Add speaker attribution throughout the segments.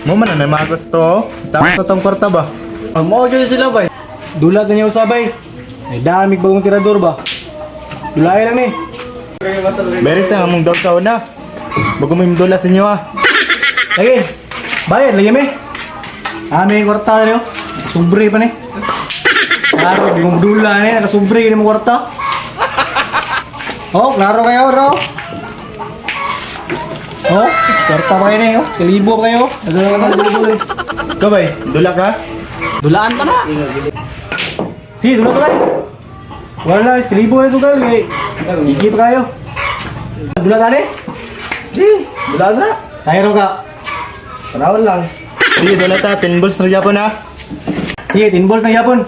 Speaker 1: Mo man na mga gusto. Tapos na tong kwarta ba?
Speaker 2: Ang mao dyan sila bay. Dulat na niya usabay. May damig bagong tirador ba? Dulay lang ni.
Speaker 1: Beres na among daw sa una. Bago mo imdula sa inyo ah.
Speaker 2: Lagi. Bayad lagi mi. May kwarta na niyo. Nakasubre pa ni. Klaro, di mo dula ni. Nakasubre ni mo kwarta. Oh, klaro kayo ro. Oh, kwarta pa kayo ni. Oh, kalibo pa kayo. Nasaan ka kalibo eh.
Speaker 1: Ikaw bay, dula ka?
Speaker 2: Dulaan ka na. Si, dula ka kayo. Wala, kalibo na sugal eh. Iki pa kayo. Dula ka ni?
Speaker 3: Di, bulag na.
Speaker 2: Tayo ka.
Speaker 3: Panawal lang.
Speaker 1: Sige, dula ta. 10 balls na Japon ha.
Speaker 2: Sige, 10 balls na yapon.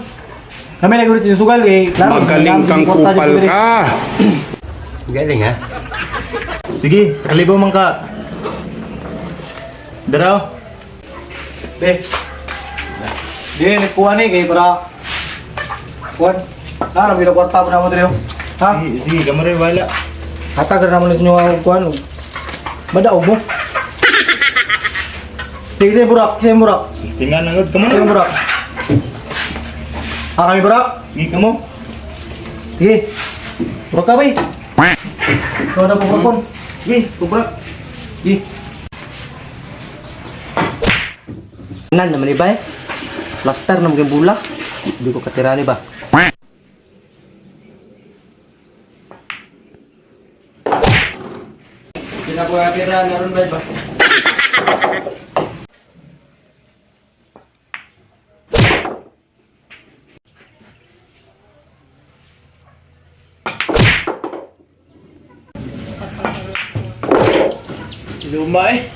Speaker 2: Kami nagulit yung sugal eh. Klaro,
Speaker 4: Magaling kang kupal ka.
Speaker 3: Galing ha?
Speaker 1: Sige, sa kalibo man ka. Daraw.
Speaker 2: Be. Di, neskuha ni kay para kuan. Ano, bila kwarta po na mo dito. Ha?
Speaker 1: Sige, kamo rin wala.
Speaker 2: Hatag na mo na inyo ang kuan. Badaog mo. Sige, burak, sige burak.
Speaker 1: Istingan nangod ka mo
Speaker 2: Sige
Speaker 1: na.
Speaker 2: burak. Ah, kami burak.
Speaker 1: Sige ka mo.
Speaker 2: Sige. Burak ka ba eh? Ikaw na po burakon.
Speaker 3: Gi, kubrak.
Speaker 2: Sige.
Speaker 3: Nan naman ni bay. Plaster na maging bulak. Hindi ko katirani ba? Kinapagkakira na ron bay ba?
Speaker 1: Lumay.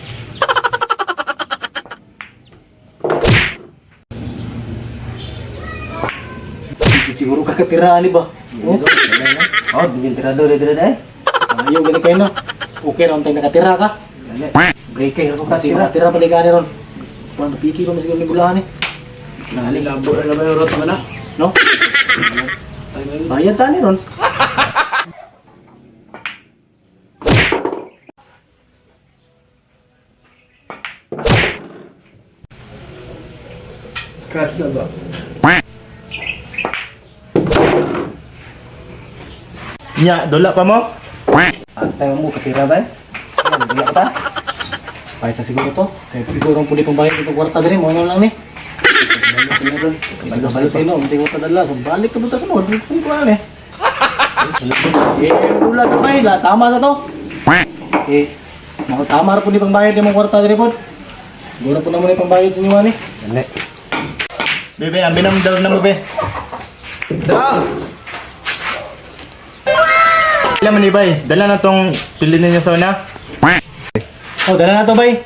Speaker 2: Siguro kakatirahan ni ba? Oh,
Speaker 3: Oh, bigyan tirador dito na eh.
Speaker 2: ayaw ganun kayo na. Okay na, untay nakatira ka.
Speaker 3: Breaking ako
Speaker 2: Kasi
Speaker 3: kasi na.
Speaker 2: nakatira pa ni ron. Kung napiki pa masiguro ni bulahan eh.
Speaker 3: Nali labo na naman yung rot na.
Speaker 2: No? Bayad tani ron.
Speaker 3: Scratch na ba?
Speaker 1: Nya, dula pa mo?
Speaker 3: Antay mo katira ba? Ano, biyak pa?
Speaker 2: Bayad sa siguro to. Kaya siguro ang puli pang bayad itong kwarta din. Mga lang ni. Balo sa ino, hindi ko tadala. So balik ka buta sa mo. Hindi ko alam eh. Eh, dula ka ba eh. Tama na to. Eh, tama na po di pang bayad yung mga kwarta din po. Siguro po naman yung pang bayad sa inyo ni.
Speaker 3: Ano?
Speaker 1: Bebe, ambil nam daw na mo be.
Speaker 3: Da!
Speaker 1: Ilan man ibay, dala na tong pili ninyo sa una.
Speaker 2: Oh, dala na to bay.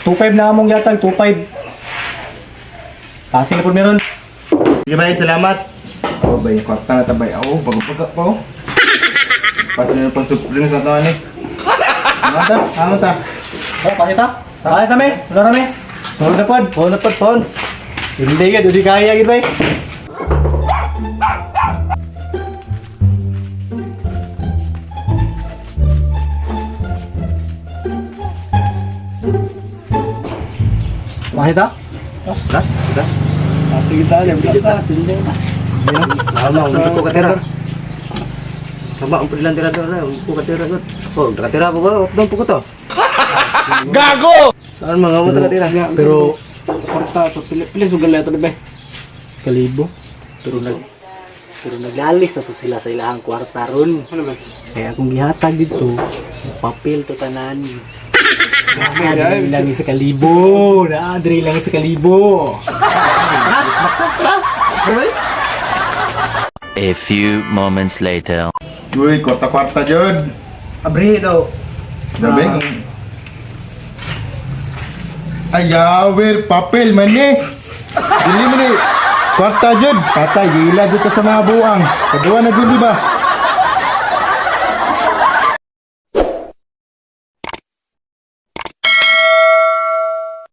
Speaker 2: 2.5 na among yatag, 2.5. Kasi na po meron.
Speaker 1: Sige bay, salamat. Oh bay, kwarta na tabay. Oh, bago-baga pa oh. Pasa na pang surprise na to ani. Ano ta? Ano ta?
Speaker 2: Oh, pakita. Pakita sa amin. Wala na amin. Hold na pod. Hold na pod, pod. Hindi ka, hindi kaya gid bay. Makita?
Speaker 1: Dah, sudah.
Speaker 2: Sige tayo, kita. Hindi na.
Speaker 3: Lama, hindi ko katira. Sama ang pilihan tirador na, hindi ko katira ko. Oh, nakatira po ko, doon po ko to.
Speaker 4: Gago!
Speaker 3: Saan mga mo nakatira?
Speaker 2: Pero kwarta to pili sugal na to be. Kalibo. Pero naglalis na to sila sa ilang kwarta ron. Ano ba? Kaya kung gihatag dito, papel to tanan. Nadri lang sa kalibo. Nadri lang sa kalibo.
Speaker 5: A few moments later.
Speaker 1: Uy, kwarta-kwarta jud.
Speaker 2: Abri daw.
Speaker 1: Grabe. Ayawer, papel man ni. Dili man ni. Kwarta jud. Patay, gila dito sa mga buang. Kadua na jud di ba?